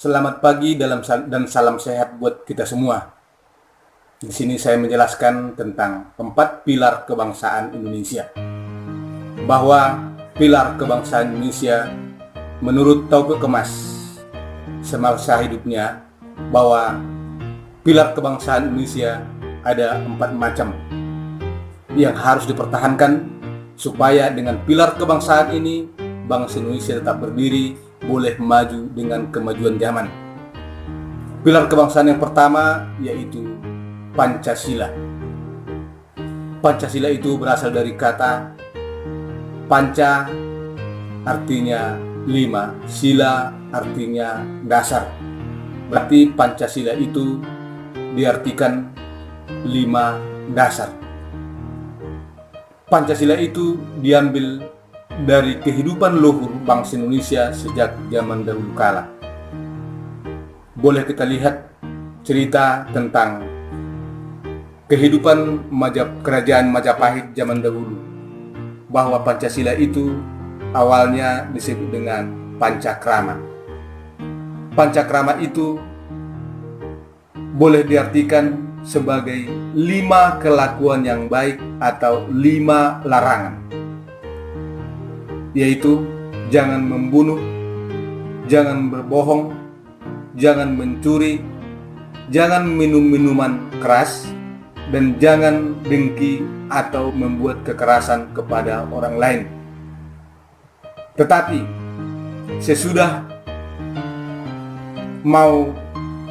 Selamat pagi dan salam sehat buat kita semua. Di sini saya menjelaskan tentang 4 pilar kebangsaan Indonesia. Bahwa pilar kebangsaan Indonesia menurut Taufiq Kemas semasa hidupnya, bahwa pilar kebangsaan Indonesia ada 4 macam yang harus dipertahankan supaya dengan pilar kebangsaan ini bangsa Indonesia tetap berdiri, boleh maju dengan kemajuan zaman. Pilar kebangsaan yang pertama yaitu Pancasila. Pancasila itu berasal dari kata panca, artinya 5, sila artinya dasar. Berarti Pancasila itu diartikan 5 dasar. Pancasila itu diambil dari kehidupan luhur bangsa Indonesia sejak zaman dahulu kala. Boleh kita lihat cerita tentang kehidupan kerajaan Majapahit zaman dahulu, bahwa Pancasila itu awalnya disebut dengan Pancakrama. Pancakrama itu boleh diartikan sebagai 5 kelakuan yang baik atau 5 larangan, yaitu jangan membunuh, jangan berbohong, jangan mencuri, jangan minum minuman keras, dan jangan dengki atau membuat kekerasan kepada orang lain. Tetapi sesudah mau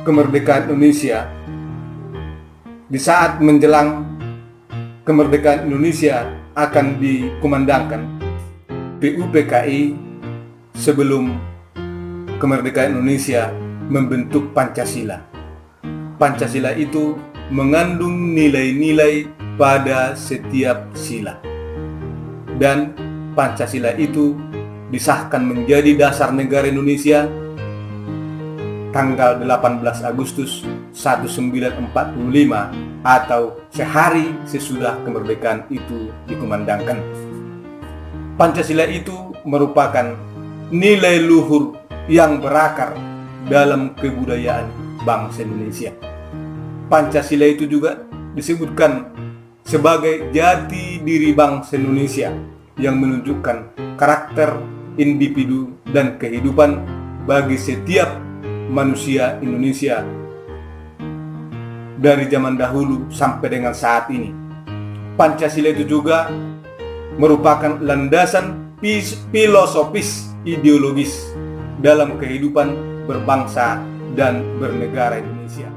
kemerdekaan Indonesia, di saat menjelang kemerdekaan Indonesia akan dikumandangkan, PUPKI sebelum kemerdekaan Indonesia membentuk Pancasila. Pancasila itu mengandung nilai-nilai pada setiap sila. Dan Pancasila itu disahkan menjadi dasar negara Indonesia tanggal 18 Agustus 1945 atau sehari sesudah kemerdekaan itu dikumandangkan. Pancasila itu merupakan nilai luhur yang berakar dalam kebudayaan bangsa Indonesia. Pancasila itu juga disebutkan sebagai jati diri bangsa Indonesia yang menunjukkan karakter individu dan kehidupan bagi setiap manusia Indonesia dari zaman dahulu sampai dengan saat ini. Pancasila itu juga merupakan landasan filosofis ideologis dalam kehidupan berbangsa dan bernegara Indonesia.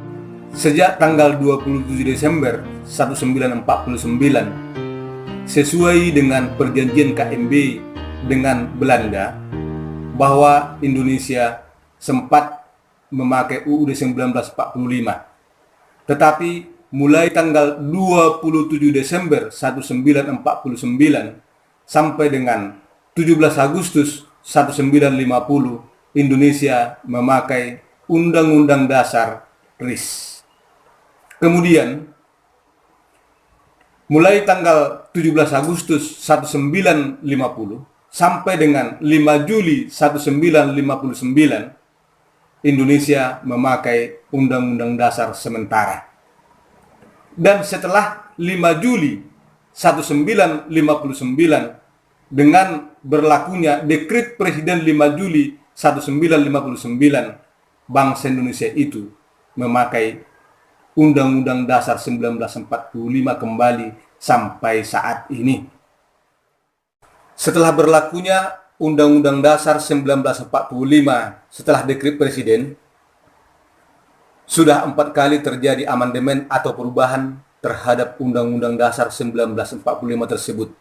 Sejak tanggal 27 Desember 1949, sesuai dengan perjanjian KMB dengan Belanda, bahwa Indonesia sempat memakai UUD 1945. Tetapi mulai tanggal 27 Desember 1949 sampai dengan 17 Agustus 1950, Indonesia memakai Undang-Undang Dasar RIS. Kemudian mulai tanggal 17 Agustus 1950 sampai dengan 5 Juli 1959, Indonesia memakai Undang-Undang Dasar sementara. Dan setelah 5 Juli 1959 dengan berlakunya Dekret Presiden 5 Juli 1959, bangsa Indonesia itu memakai Undang-Undang Dasar 1945 kembali sampai saat ini. Setelah berlakunya Undang-Undang Dasar 1945 setelah Dekret Presiden, sudah 4 kali terjadi amandemen atau perubahan terhadap Undang-Undang Dasar 1945 tersebut.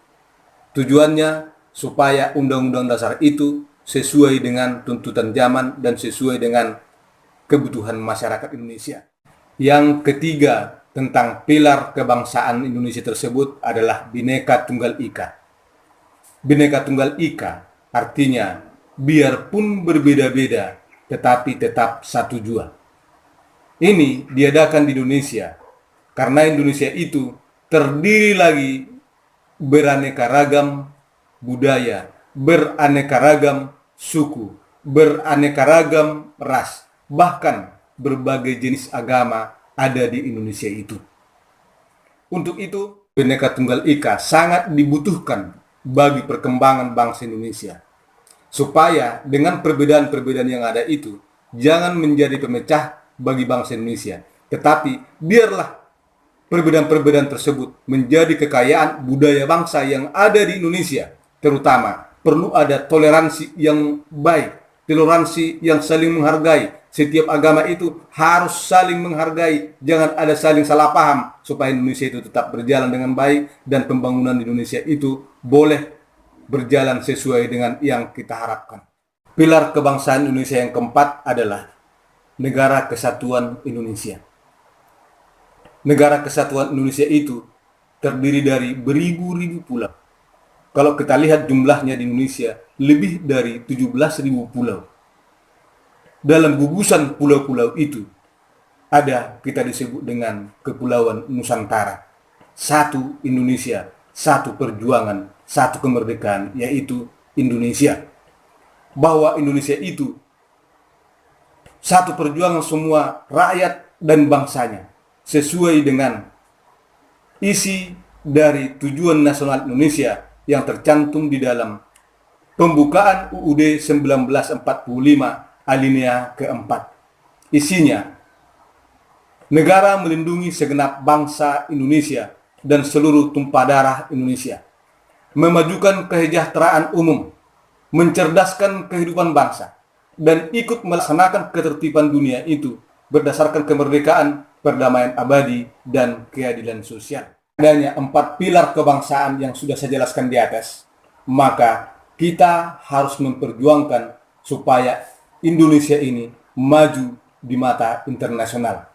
Tujuannya supaya Undang-Undang Dasar itu sesuai dengan tuntutan zaman dan sesuai dengan kebutuhan masyarakat Indonesia. Yang ketiga tentang pilar kebangsaan Indonesia tersebut adalah Bhinneka Tunggal Ika. Bhinneka Tunggal Ika artinya biarpun berbeda-beda tetapi tetap satu jua. Ini diadakan di Indonesia karena Indonesia itu terdiri lagi beraneka ragam budaya, beraneka ragam suku, beraneka ragam ras, bahkan berbagai jenis agama ada di Indonesia itu. Untuk itu, Bhinneka Tunggal Ika sangat dibutuhkan bagi perkembangan bangsa Indonesia. Supaya dengan perbedaan-perbedaan yang ada itu, jangan menjadi pemecah bagi bangsa Indonesia. Tetapi biarlah perbedaan-perbedaan tersebut menjadi kekayaan budaya bangsa yang ada di Indonesia. Terutama perlu ada toleransi yang baik, toleransi yang saling menghargai. Setiap agama itu harus saling menghargai, jangan ada saling salah paham, supaya Indonesia itu tetap berjalan dengan baik dan pembangunan Indonesia itu boleh berjalan sesuai dengan yang kita harapkan. Pilar kebangsaan Indonesia yang keempat adalah Negara Kesatuan Indonesia. Negara Kesatuan Indonesia itu terdiri dari beribu-ribu pulau. Kalau kita lihat jumlahnya di Indonesia, lebih dari 17.000 pulau. Dalam gugusan pulau-pulau itu, ada kita disebut dengan Kepulauan Nusantara. Satu Indonesia, satu perjuangan, satu kemerdekaan, yaitu Indonesia. Bahwa Indonesia itu satu perjuangan semua rakyat dan bangsanya, sesuai dengan isi dari Tujuan Nasional Indonesia yang tercantum di dalam pembukaan UUD 1945 alinea keempat. Isinya, negara melindungi segenap bangsa Indonesia dan seluruh tumpah darah Indonesia, memajukan kesejahteraan umum, mencerdaskan kehidupan bangsa, dan ikut melaksanakan ketertiban dunia itu berdasarkan kemerdekaan, perdamaian abadi, dan keadilan sosial. Adanya 4 pilar kebangsaan yang sudah saya jelaskan di atas, maka kita harus memperjuangkan supaya Indonesia ini maju di mata internasional.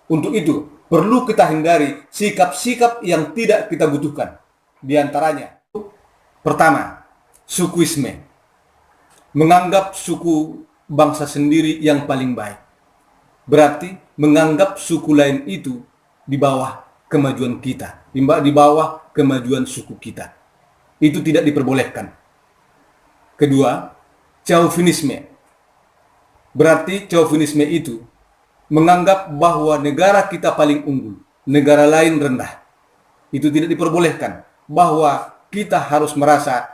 Untuk itu, perlu kita hindari sikap-sikap yang tidak kita butuhkan. Di antaranya, pertama, sukuisme. Menganggap suku bangsa sendiri yang paling baik. Berarti menganggap suku lain itu di bawah kemajuan kita, di bawah kemajuan suku kita. Itu tidak diperbolehkan. Kedua, chauvinisme. Berarti chauvinisme itu menganggap bahwa negara kita paling unggul, negara lain rendah. Itu tidak diperbolehkan, bahwa kita harus merasa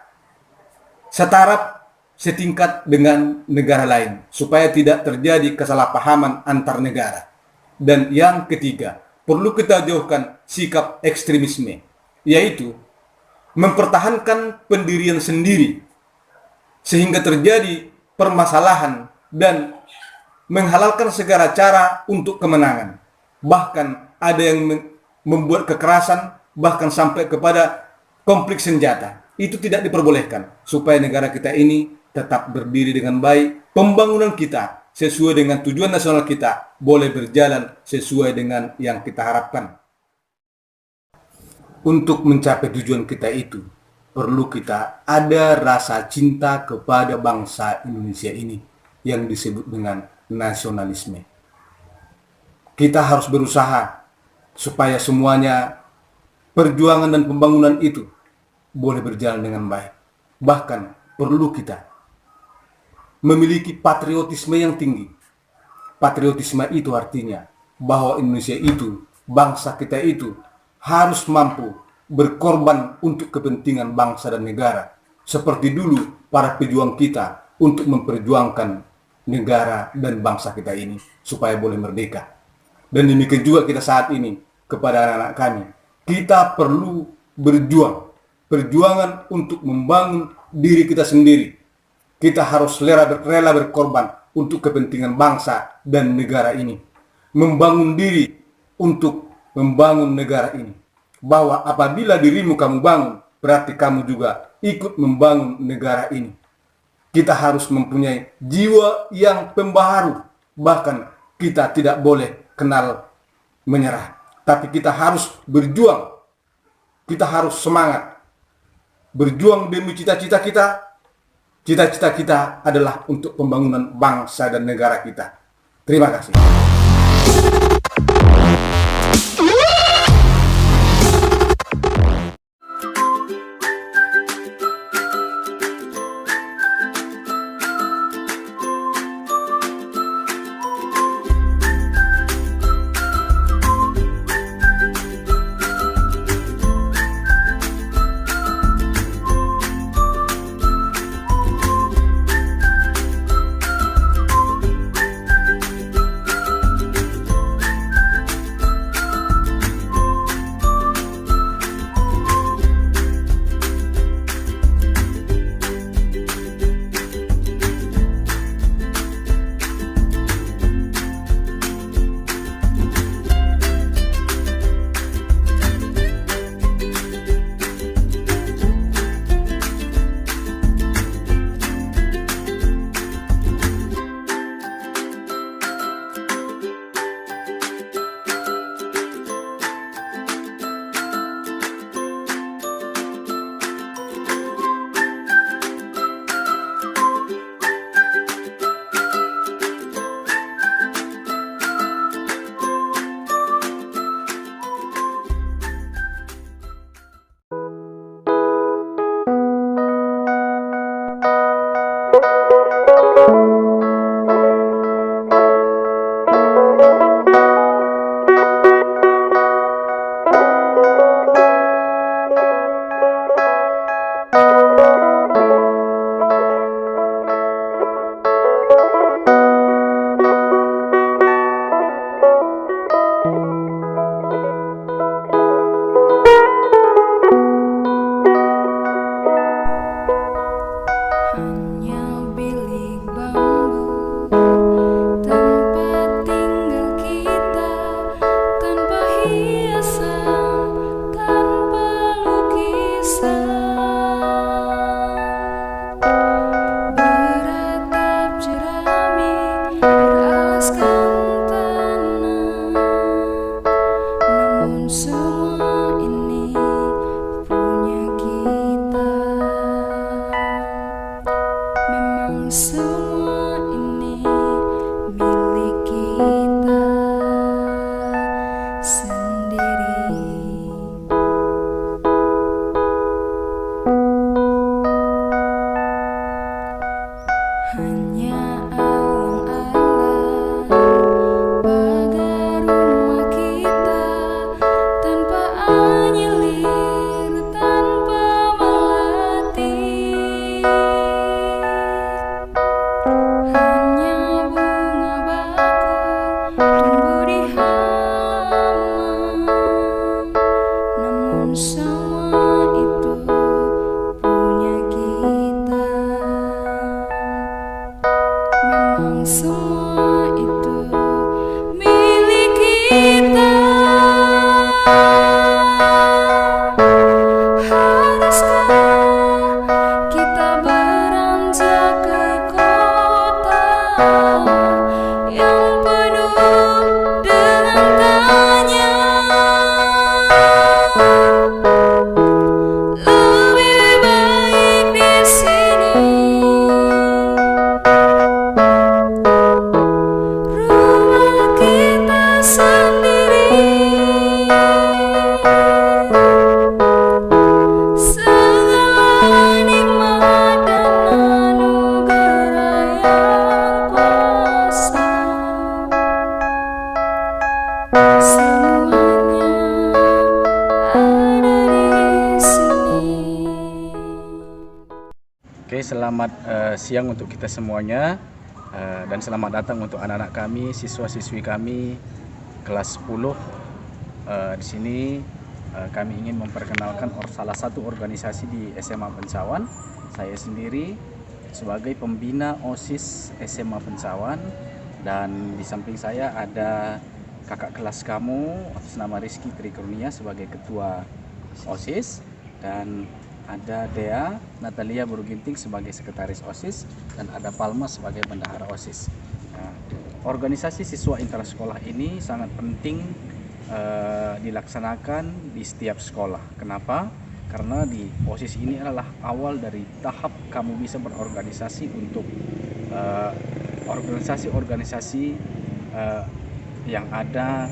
setaraf, setingkat dengan negara lain, supaya tidak terjadi kesalahpahaman antar negara. Dan yang ketiga, perlu kita jauhkan sikap ekstremisme, yaitu mempertahankan pendirian sendiri, sehingga terjadi permasalahan dan menghalalkan segala cara untuk kemenangan. Bahkan ada yang membuat kekerasan, bahkan sampai kepada konflik senjata. Itu tidak diperbolehkan, supaya negara kita ini tetap berdiri dengan baik. Pembangunan kita sesuai dengan tujuan nasional kita boleh berjalan sesuai dengan yang kita harapkan. Untuk mencapai tujuan kita itu, perlu kita ada rasa cinta kepada bangsa Indonesia ini, yang disebut dengan nasionalisme. Kita harus berusaha supaya semuanya perjuangan dan pembangunan itu boleh berjalan dengan baik. Bahkan perlu kita memiliki patriotisme yang tinggi. Patriotisme itu artinya bahwa Indonesia itu, bangsa kita itu harus mampu berkorban untuk kepentingan bangsa dan negara. Seperti dulu para pejuang kita untuk memperjuangkan negara dan bangsa kita ini supaya boleh merdeka. Dan demikian juga kita saat ini kepada anak-anak kami. Kita perlu berjuang. Perjuangan untuk membangun diri kita sendiri. Kita harus rela berkorban untuk kepentingan bangsa dan negara ini. Membangun diri untuk membangun negara ini. Bahwa apabila dirimu kamu bangun, berarti kamu juga ikut membangun negara ini. Kita harus mempunyai jiwa yang pembaharu. Bahkan kita tidak boleh kenal menyerah. Tapi kita harus berjuang. Kita harus semangat. Berjuang demi cita-cita kita. Cita-cita kita adalah untuk pembangunan bangsa dan negara kita. Terima kasih. Oke, selamat siang untuk kita semuanya dan selamat datang untuk anak-anak kami, siswa-siswi kami kelas 10. Di sini kami ingin memperkenalkan salah satu organisasi di SMA Pencawan. Saya sendiri sebagai pembina OSIS SMA Pencawan, dan di samping saya ada kakak kelas kamu atas nama Rizky Trikarunia sebagai ketua OSIS, dan ada Dea Natalia Buruginting sebagai sekretaris OSIS, dan ada Palma sebagai bendahara OSIS. Nah, organisasi siswa intersekolah ini sangat penting dilaksanakan di setiap sekolah. Kenapa? Karena di OSIS ini adalah awal dari tahap kamu bisa berorganisasi untuk organisasi-organisasi yang ada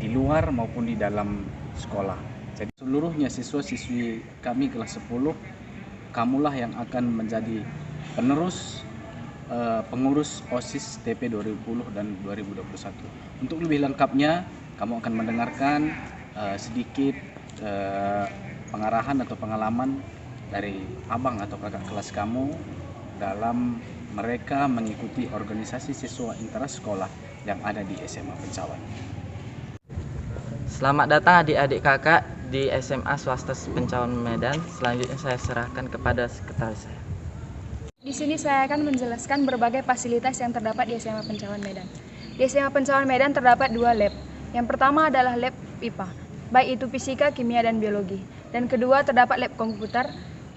di luar maupun di dalam sekolah. Jadi seluruhnya siswa-siswi kami kelas 10, kamulah yang akan menjadi penerus pengurus OSIS TP 2010 dan 2021. Untuk lebih lengkapnya, kamu akan mendengarkan sedikit pengarahan atau pengalaman dari abang atau kakak kelas kamu dalam mereka mengikuti organisasi siswa intersekolah yang ada di SMA Pencawan. Selamat datang adik-adik kakak di SMA Swasta Pencawan Medan. Selanjutnya saya serahkan kepada sekretaris saya. Di sini saya akan menjelaskan berbagai fasilitas yang terdapat di SMA Pencawan Medan. Di SMA Pencawan Medan terdapat 2 lab. Yang pertama adalah lab IPA, baik itu fisika, kimia, dan biologi. Dan kedua terdapat lab komputer.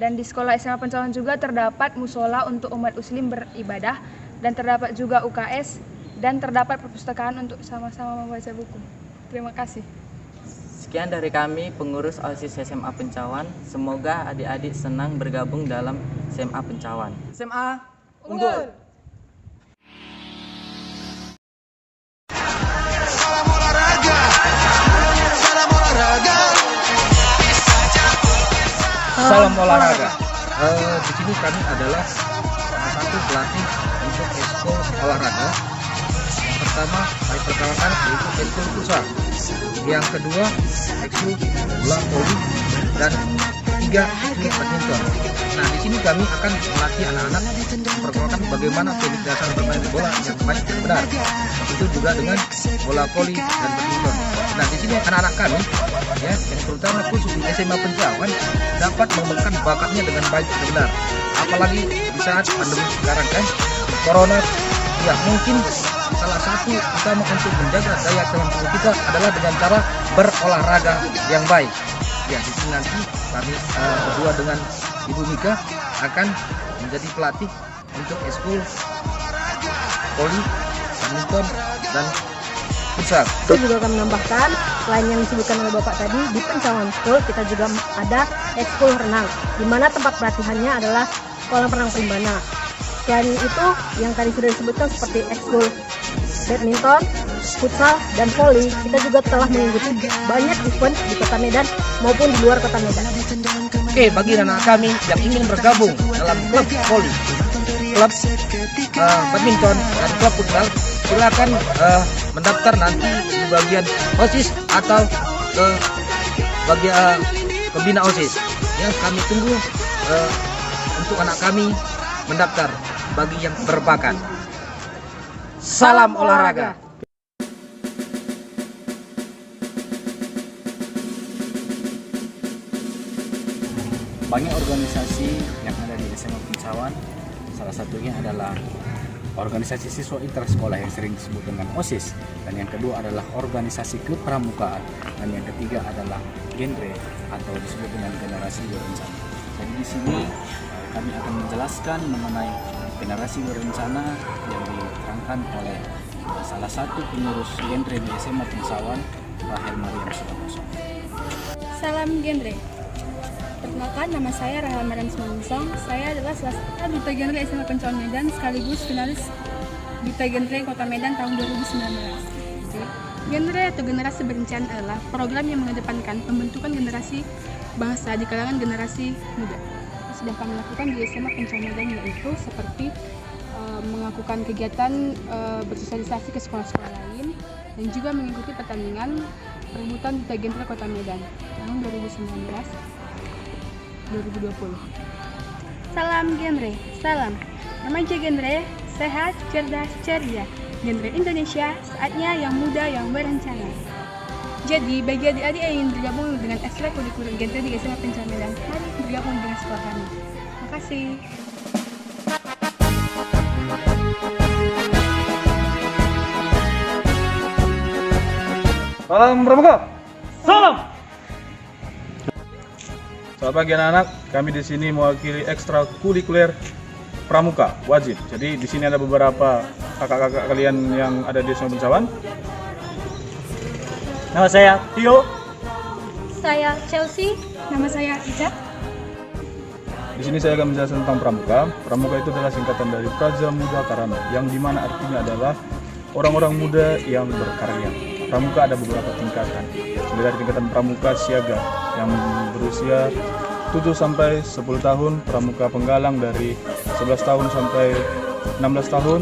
Dan di sekolah SMA Pencawan juga terdapat musola untuk umat muslim beribadah, dan terdapat juga UKS, dan terdapat perpustakaan untuk sama-sama membaca buku. Terima kasih. Sekian dari kami pengurus OSIS SMA Pencawan. Semoga adik-adik senang bergabung dalam SMA Pencawan. SMA unggul. Salam olahraga. Di sini kami adalah salah satu pelatih untuk ekskul olahraga. Yang pertama saya perkenalkan yaitu ekskul futsal. Yang kedua ekskul bola voli, dan ketiga ekskul badminton. Nah, di sini kami akan melatih anak-anak memperkenalkan bagaimana teknik dasar bermain bola yang baik dan benar. Itu juga dengan bola voli dan badminton. Nah, di sini anak-anak kami ya, yang terutama khusus di SMA Pencawan dapat mengembangkan bakatnya dengan baik dan benar. Apalagi di saat pandemi sekarang kan, corona, ya mungkin salah satu utama untuk menjaga daya tahan tubuh kita adalah dengan cara berolahraga yang baik. Ya, di sini nanti kami berdua dengan Ibu Mika akan menjadi pelatih untuk ekskul voli, badminton, dan futsal. Saya juga akan menambahkan, selain yang disebutkan oleh Bapak tadi, di Pencawan School kita juga ada ekskul renang, di mana tempat pelatihannya adalah kolam renang Primbana. Selain itu, yang tadi sudah disebutkan seperti ekskul badminton, futsal, dan voli, kita juga telah mengikuti banyak event di Kota Medan maupun di luar Kota Medan. Oke, bagi anak kami yang ingin bergabung dalam klub voli, klub badminton, dan klub futsal, silakan mendaftar nanti di bagian OSIS atau ke bagian pembina OSIS. Ya, kami tunggu untuk anak kami mendaftar bagi yang berbakat. Salam olahraga. Banyak organisasi yang ada di SMA Pencawan, salah satunya adalah organisasi siswa intersekolah yang sering disebut dengan OSIS, dan yang kedua adalah organisasi kepramukaan, dan yang ketiga adalah genre atau disebut dengan generasi berencana. Jadi di sini kami akan menjelaskan mengenai generasi berencana yang diterangkan oleh salah satu pengurus genre di SMA Pencawan, Rahel Mariam Sutomoso. Salam genre. Perkenalkan, nama saya Rahel Mariam Sutomoso. Saya adalah salah satu duta genre SMA Pencawan Medan sekaligus finalis duta genre Kota Medan tahun 2019. Genre atau generasi berencana adalah program yang mengedepankan pembentukan generasi bangsa di kalangan generasi muda. Sedang kami lakukan di SMA Pencawan Medan yaitu seperti melakukan kegiatan bersosialisasi ke sekolah-sekolah lain, dan juga mengikuti pertandingan perebutan duta genre Kota Medan tahun 2019-2020. Salam genre, salam. Remaja genre, sehat, cerdas, ceria. Genre Indonesia, saatnya yang muda yang berencana. Jadi, bagi adik-adik yang ingin bergabung dengan ekstrakurikuler genre di SMA Pencawan Medan, mari bergabung dengan sekolah kami. Terima kasih. Salam Pramuka. Salam. Selamat pagi anak-anak. Kami di sini mewakili ekstrakurikuler Pramuka wajib. Jadi di sini ada beberapa kakak-kakak kalian yang ada di SMA Pencawan. Nama saya Tio. Saya Chelsea, nama saya Ica. Di sini saya akan menjelaskan tentang Pramuka. Pramuka itu adalah singkatan dari Praja Muda Karana, yang dimana artinya adalah orang-orang muda yang berkarya. Pramuka ada beberapa tingkatan. Mulai dari tingkatan Pramuka Siaga yang berusia 7 sampai 10 tahun, Pramuka Penggalang dari 11 tahun sampai 16 tahun,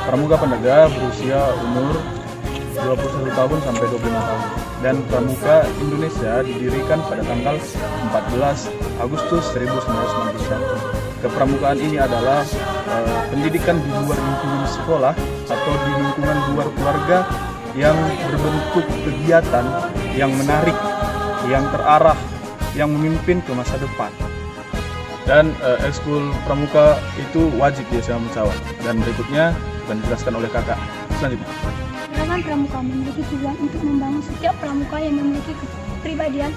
Pramuka Pendaga berusia umur 21 tahun sampai 25 tahun. Dan Pramuka Indonesia didirikan pada tanggal 14 Agustus 1991. Kepramukaan ini adalah pendidikan di luar lingkungan sekolah atau di lingkungan luar keluarga yang berbentuk kegiatan yang menarik, yang terarah, yang memimpin ke masa depan. Dan ekskul pramuka itu wajib di SMA Pencawan. Dan berikutnya akan dijelaskan oleh kakak selanjutnya. Gerakan pramuka memiliki tujuan untuk membangun setiap pramuka yang memiliki kepribadian,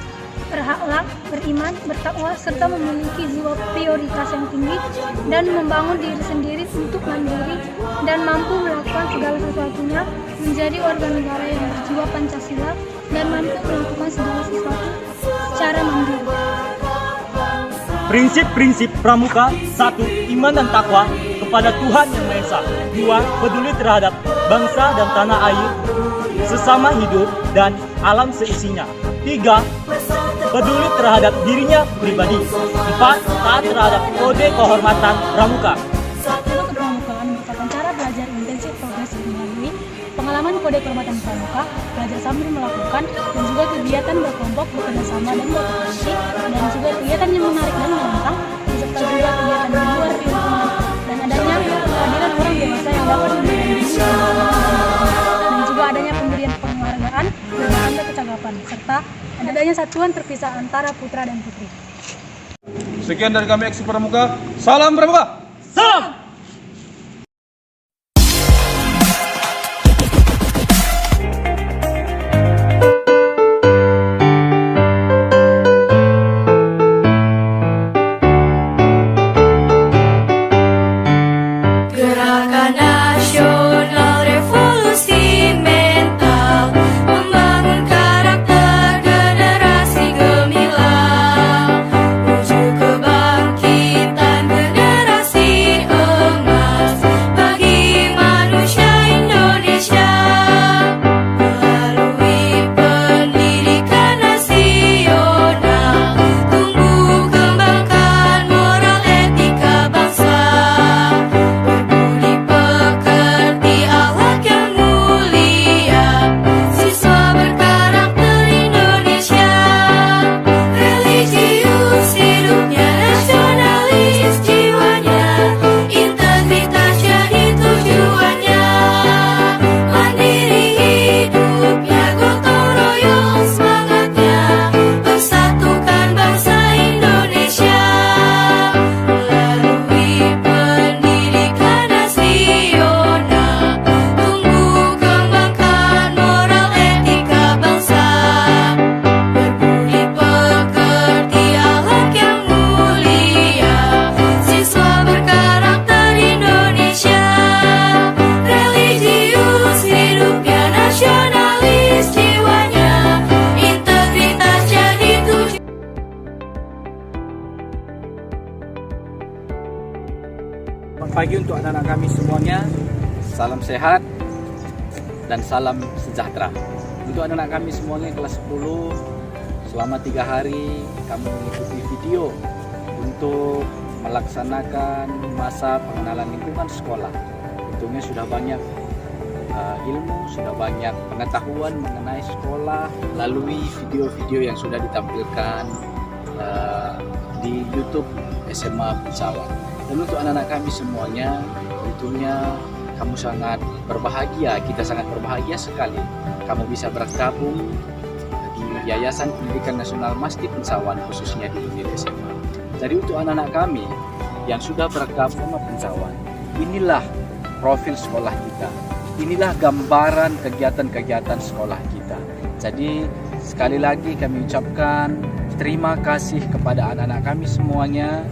berakhlak, beriman, bertakwa, serta memiliki jiwa prioritas yang tinggi dan membangun diri sendiri untuk mandiri dan mampu melakukan segala sesuatunya, menjadi warga negara yang berjiwa Pancasila dan mampu melakukan segala sesuatu secara mandiri. Prinsip-prinsip pramuka: 1. Iman dan takwa kepada Tuhan Yang Maha Esa. 2. Peduli terhadap bangsa dan tanah air, sesama hidup dan alam seisinya. 3. Peduli terhadap dirinya pribadi. 4. Taat terhadap kode kehormatan pramuka. Ilmu kepramukaan merupakan cara belajar intensif progresif melalui pengalaman kode kehormatan pramuka, belajar sambil melakukan, dan juga kegiatan berkelompok, bekerjasama dan berkompetisi, dan juga kegiatan yang menarik dan menantang, serta juga kegiatan di luar lingkungan, dan adanya kehadiran orang dewasa yang dapat membimbing dan juga adanya pemberian penghargaan dan kecakapan, serta adanya satuan terpisah antara putra dan putri. Sekian dari kami ekskul pramuka. Salam Pramuka. Salam! Gerakan nasional revolusi mental, membangun karakter generasi gemilang, menuju kebangkitan generasi emas bagi manusia Indonesia. Melalui pendidikan nasional, tumbuh kembangkan moral etika bangsa. Pekerti akhlak yang mulia, siswa berkarakter Indonesia. Religius hidupnya, nasionalis jiwanya, integritas jadi tujuannya. Mandiri hidupnya, gotong royong semangatnya, persatukan bangsa Indonesia. Melalui pendidikan nasional, tumbuh kembangkan moral etika bangsa. Berbudi pekerti akhlak yang mulia, siswa berkarakter Indonesia. Religius hidupnya, nasionalis jiwanya, integritas jadi tujuan. Selamat pagi untuk anak-anak kami semuanya. Salam sehat dan salam sejahtera. Untuk anak-anak kami semuanya kelas 10, selama 3 hari kamu mengikuti video untuk melaksanakan masa pengenalan lingkungan sekolah. Tentunya sudah banyak ilmu, sudah banyak pengetahuan mengenai sekolah melalui video-video yang sudah ditampilkan di YouTube SMA Pencawan. Dan untuk anak-anak kami semuanya, tentunya kamu sangat berbahagia, kita sangat berbahagia sekali kamu bisa bergabung di Yayasan Pendidikan Nasional Masdi Pencawan, khususnya di Unit SMA. Jadi untuk anak-anak kami yang sudah bergabung sama Pencawan, inilah profil sekolah kita, inilah gambaran kegiatan-kegiatan sekolah kita. Jadi sekali lagi kami ucapkan terima kasih kepada anak-anak kami semuanya.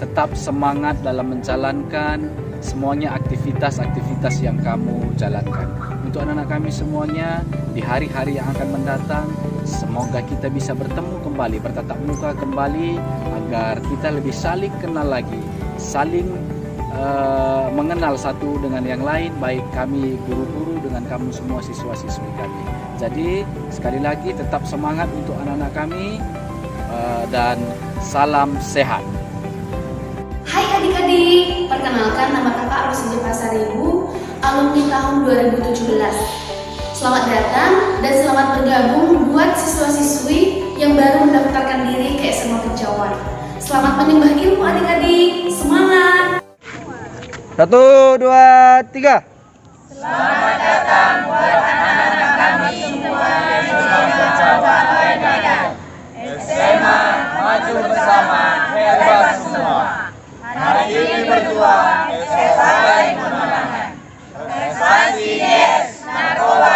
Tetap semangat dalam menjalankan semuanya aktivitas-aktivitas yang kamu jalankan. Untuk anak-anak kami semuanya, di hari-hari yang akan mendatang, semoga kita bisa bertemu kembali, bertatap muka kembali, agar kita lebih saling kenal lagi, saling mengenal satu dengan yang lain, baik kami guru-guru dengan kamu semua siswa-siswi kami. Jadi sekali lagi tetap semangat untuk anak-anak kami, dan salam sehat. Hai adik-adik, perkenalkan nama kakak Rosinja Pasaribu, alumni tahun 2017. Selamat datang dan selamat bergabung buat siswa-siswi yang baru mendaftarkan diri ke SMA Pencawan. Selamat menimba ilmu adik-adik, semangat! 1, 2, 3. Selamat datang buat anak-anak kami semua yang sudah mencoba Medan. SMA maju bersama, hebat semua. Hari ini berjuang, sampai kemenangan. Prestasi yes, narkoba